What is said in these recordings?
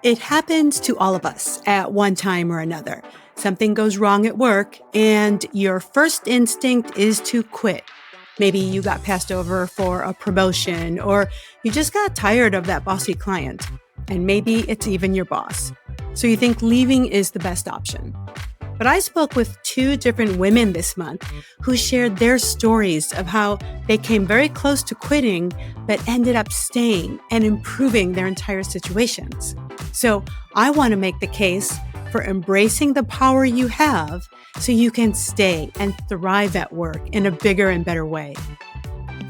It happens to all of us at one time or another. Something goes wrong at work, and your first instinct is to quit. Maybe you got passed over for a promotion, or you just got tired of that bossy client. And maybe it's even your boss. So you think leaving is the best option. But I spoke with two different women this month who shared their stories of how they came very close to quitting, but ended up staying and improving their entire situations. So I want to make the case for embracing the power you have so you can stay and thrive at work in a bigger and better way.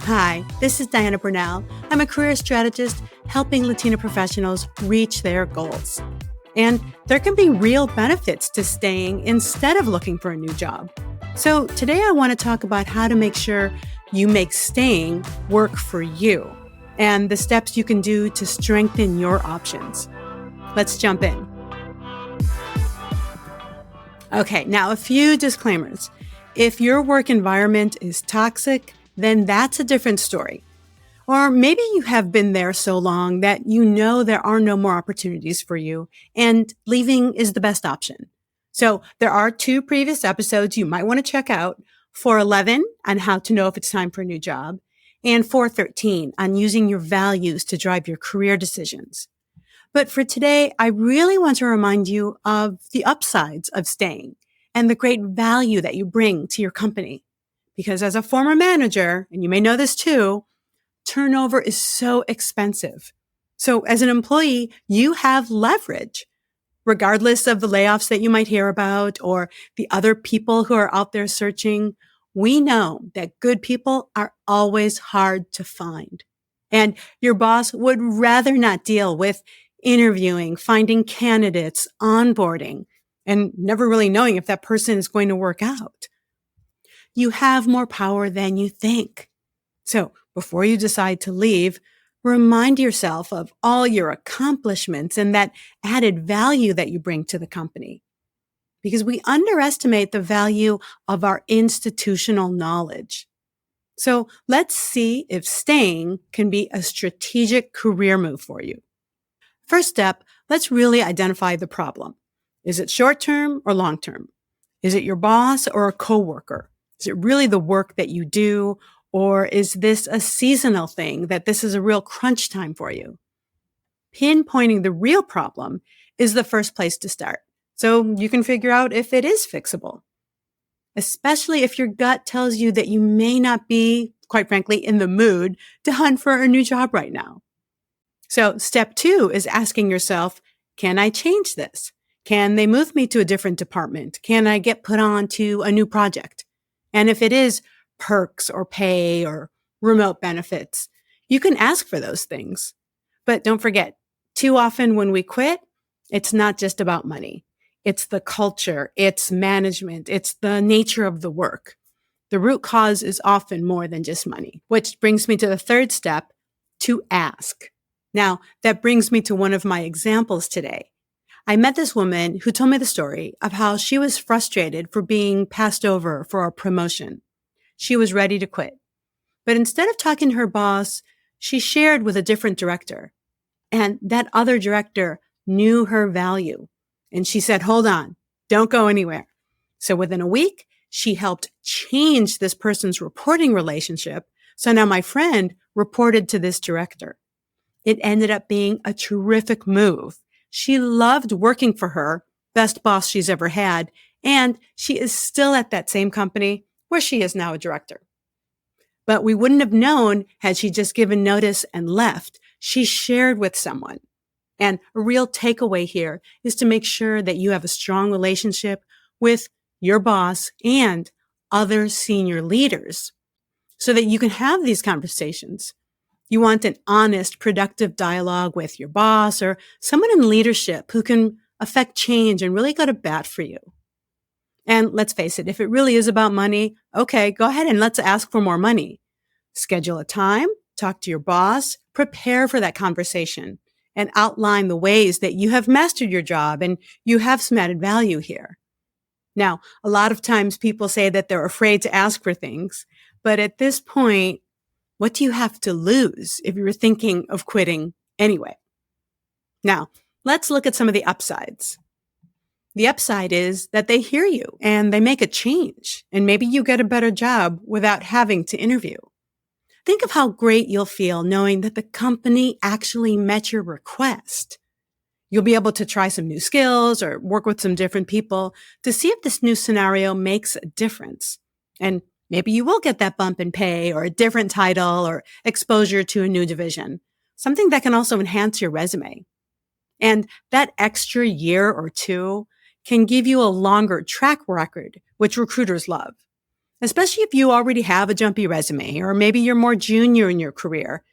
Hi, this is Diana Burnell. I'm a career strategist helping Latina professionals reach their goals. And there can be real benefits to staying instead of looking for a new job. So today I want to talk about how to make sure you make staying work for you and the steps you can do to strengthen your options. Let's jump in. Okay, now a few disclaimers. If your work environment is toxic, then that's a different story. Or maybe you have been there so long that you know there are no more opportunities for you and leaving is the best option. So there are two previous episodes you might want to check out: 411 on how to know if it's time for a new job, and 413 on using your values to drive your career decisions. But for today, I really want to remind you of the upsides of staying and the great value that you bring to your company. Because as a former manager, and you may know this too, turnover is so expensive. So as an employee, you have leverage, regardless of the layoffs that you might hear about or the other people who are out there searching. We know that good people are always hard to find. And your boss would rather not deal with interviewing, finding candidates, onboarding, and never really knowing if that person is going to work out. You have more power than you think. So before you decide to leave, remind yourself of all your accomplishments and that added value that you bring to the company. Because we underestimate the value of our institutional knowledge. So let's see if staying can be a strategic career move for you. First step, let's really identify the problem. Is it short-term or long-term? Is it your boss or a coworker? Is it really the work that you do? Or is this a seasonal thing that this is a real crunch time for you? Pinpointing the real problem is the first place to start, so you can figure out if it is fixable, especially if your gut tells you that you may not be, quite frankly, in the mood to hunt for a new job right now. So step 2 is asking yourself, can I change this? Can they move me to a different department? Can I get put on to a new project? And if it is perks or pay or remote benefits, you can ask for those things. But don't forget, too often when we quit, it's not just about money. It's the culture, it's management, it's the nature of the work. The root cause is often more than just money, which brings me to the third step, to ask. Now, that brings me to one of my examples today. I met this woman who told me the story of how she was frustrated for being passed over for a promotion. She was ready to quit. But instead of talking to her boss, she shared with a different director. And that other director knew her value. And she said, hold on, don't go anywhere. So within a week, she helped change this person's reporting relationship. So now my friend reported to this director. It ended up being a terrific move. She loved working for her, best boss she's ever had, and she is still at that same company where she is now a director. But we wouldn't have known had she just given notice and left. She shared with someone. And a real takeaway here is to make sure that you have a strong relationship with your boss and other senior leaders so that you can have these conversations. You want an honest, productive dialogue with your boss or someone in leadership who can affect change and really go to bat for you. And let's face it, if it really is about money, okay, go ahead and let's ask for more money. Schedule a time, talk to your boss, prepare for that conversation, and outline the ways that you have mastered your job and you have some added value here. Now, a lot of times people say that they're afraid to ask for things, but at this point, What do you have to lose if you were thinking of quitting anyway? Now, let's look at some of the upsides. The upside is that they hear you and they make a change, and maybe you get a better job without having to interview. Think of how great you'll feel knowing that the company actually met your request. You'll be able to try some new skills or work with some different people to see if this new scenario makes a difference. And maybe you will get that bump in pay or a different title or exposure to a new division, something that can also enhance your resume. And that extra year or two can give you a longer track record, which recruiters love, especially if you already have a jumpy resume or maybe you're more junior in your career.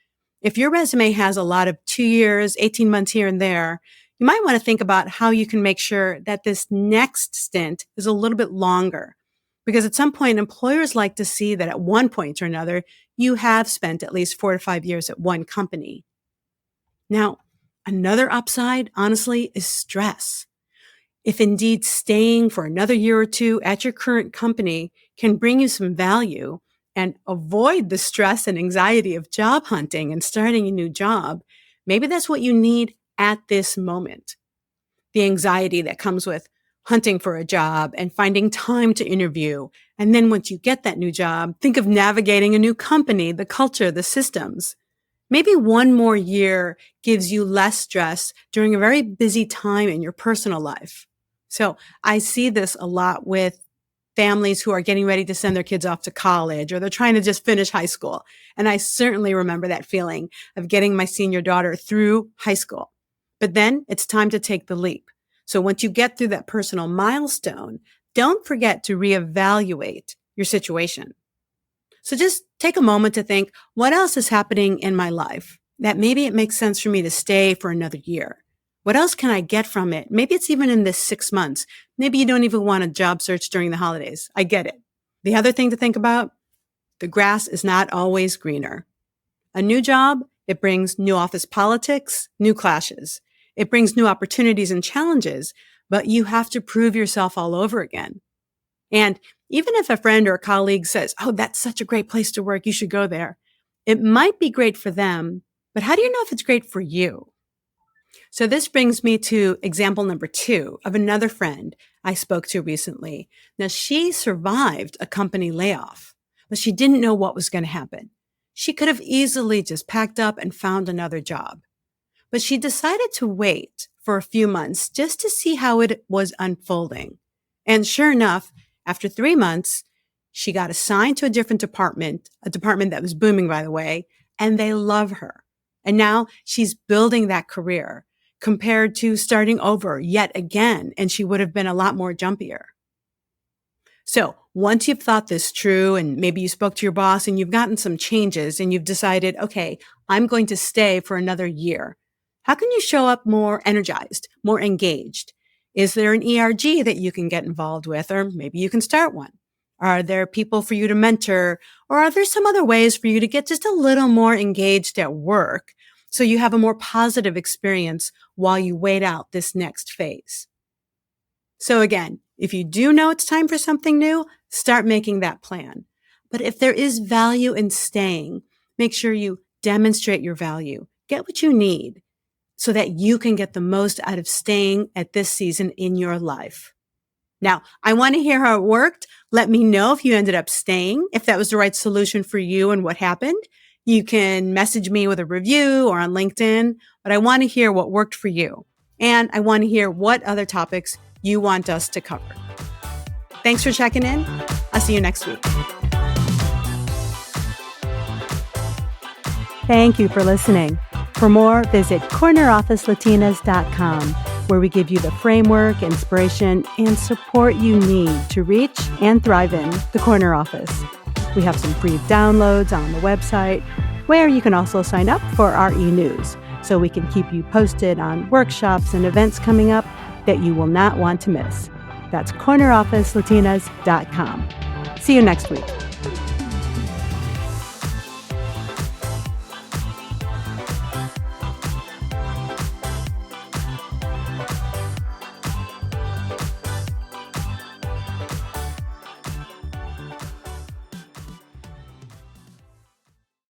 If your resume has a lot of 2 years, 18 months here and there, you might want to think about how you can make sure that this next stint is a little bit longer. Because at some point, employers like to see that at one point or another, you have spent at least 4 to 5 years at one company. Now, another upside, honestly, is stress. If indeed staying for another year or two at your current company can bring you some value and avoid the stress and anxiety of job hunting and starting a new job, maybe that's what you need at this moment. The anxiety that comes with hunting for a job and finding time to interview. And then once you get that new job, think of navigating a new company, the culture, the systems. Maybe one more year gives you less stress during a very busy time in your personal life. So I see this a lot with families who are getting ready to send their kids off to college or they're trying to just finish high school. And I certainly remember that feeling of getting my senior daughter through high school. But then it's time to take the leap. So once you get through that personal milestone, don't forget to reevaluate your situation. So just take a moment to think, what else is happening in my life that maybe it makes sense for me to stay for another year? What else can I get from it? Maybe it's even in this 6 months. Maybe you don't even want a job search during the holidays. I get it. The other thing to think about, the grass is not always greener. A new job, it brings new office politics, new clashes. It brings new opportunities and challenges, but you have to prove yourself all over again. And even if a friend or a colleague says, oh, that's such a great place to work, you should go there, it might be great for them, but how do you know if it's great for you? So this brings me to example number 2 of another friend I spoke to recently. Now, she survived a company layoff, but she didn't know what was going to happen. She could have easily just packed up and found another job, but she decided to wait for a few months just to see how it was unfolding. And sure enough, after 3 months, she got assigned to a different department, a department that was booming, by the way, and they love her. And now she's building that career compared to starting over yet again, and she would have been a lot more jumpier. So once you've thought this through and maybe you spoke to your boss and you've gotten some changes and you've decided, okay, I'm going to stay for another year, how can you show up more energized, more engaged? Is there an ERG that you can get involved with, or maybe you can start one? Are there people for you to mentor, or are there some other ways for you to get just a little more engaged at work so you have a more positive experience while you wait out this next phase? So again, if you do know it's time for something new, start making that plan. But if there is value in staying, make sure you demonstrate your value, get what you need so that you can get the most out of staying at this season in your life. Now, I want to hear how it worked. Let me know if you ended up staying, if that was the right solution for you and what happened. You can message me with a review or on LinkedIn, but I want to hear what worked for you. And I want to hear what other topics you want us to cover. Thanks for checking in. I'll see you next week. Thank you for listening. For more, visit cornerofficelatinas.com, where we give you the framework, inspiration, and support you need to reach and thrive in the corner office. We have some free downloads on the website, where you can also sign up for our e-news, so we can keep you posted on workshops and events coming up that you will not want to miss. That's cornerofficelatinas.com. See you next week.